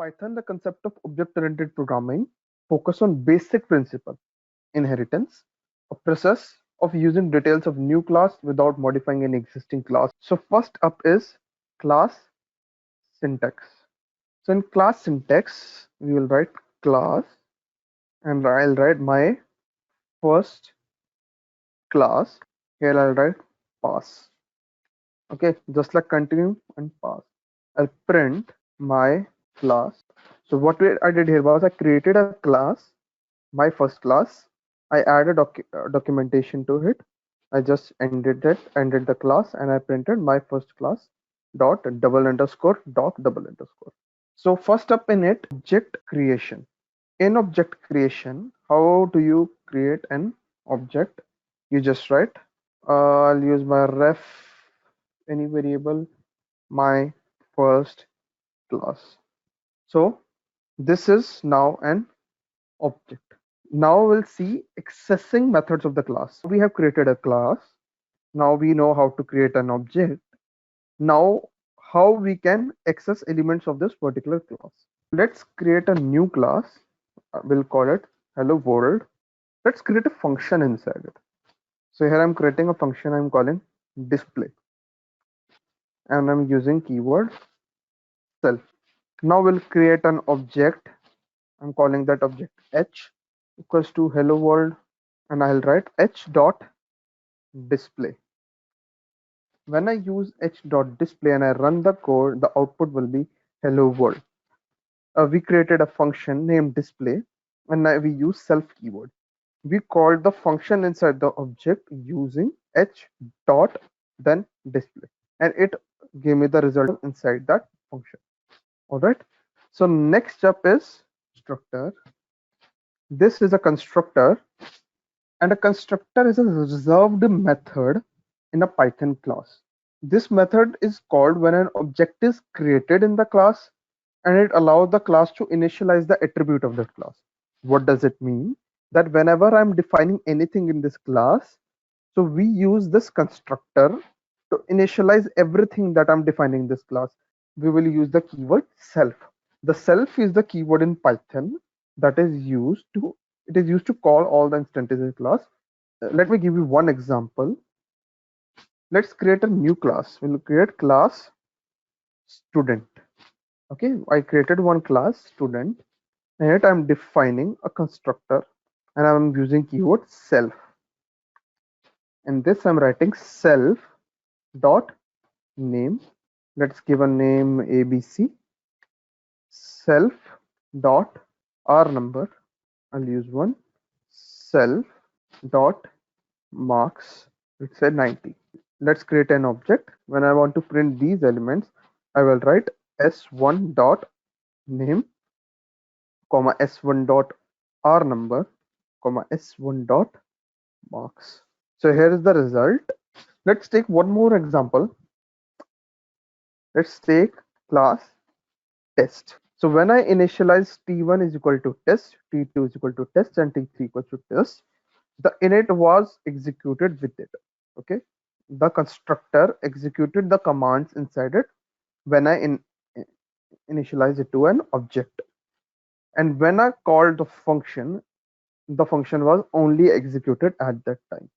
Python, the concept of object-oriented programming focus on basic principle, inheritance, a process of using details of new class without modifying an existing class. So first up is class syntax. So in class syntax, we will write class and I'll write my first class. Here I'll write pass. Okay, just like continue and pass. I'll print my class. So I did here was I created a class, my first class. I added documentation to it. I just ended the class, and I printed my first class dot double underscore dot double underscore. So first up in it, object creation. In object creation, how do you create an object? You just write, I'll use my ref any variable, my first class. So this is now an object. Now we'll see accessing methods of the class. We have created a class. Now we know how to create an object. Now how we can access elements of this particular class. Let's create a new class. We'll call it hello world. Let's create a function inside it. So here I'm creating a function I'm calling display, and I'm using keyword self. Now we'll create an object. I'm calling that object h equals to hello world, and I'll write h dot display. When I use h dot display and I run the code, the output will be hello world. We created a function named display, and now we use self keyword. We called the function inside the object using h dot then display, and it gave me the result inside that function. All right. So next step is constructor. This is a constructor, and a constructor is a reserved method in a Python class. This method is called when an object is created in the class, and it allows the class to initialize the attribute of that class. What does it mean? That whenever I'm defining anything in this class, so we use this constructor to initialize everything that I'm defining in this class. We will use the keyword self. The self is the keyword in Python that is used to call all the instances in class. Let me give you one example. Let's create a new class. We'll create class student. Okay, I created one class student, and yet I'm defining a constructor, and I'm using keyword self. And this I'm writing self dot name. Let's give a name ABC. Self dot r number. I'll use one. Self dot marks. Let's say 90. Let's create an object. When I want to print these elements, I will write s1 dot name, comma s1 dot r number, comma s1 dot marks. So here is the result. Let's take one more example. Let's take class test. So when I initialize t1 is equal to test, t2 is equal to test, and t3 equals to test, the init was executed with it. Okay, the constructor executed the commands inside it when I initialize it to an object, and when I called the function was only executed at that time.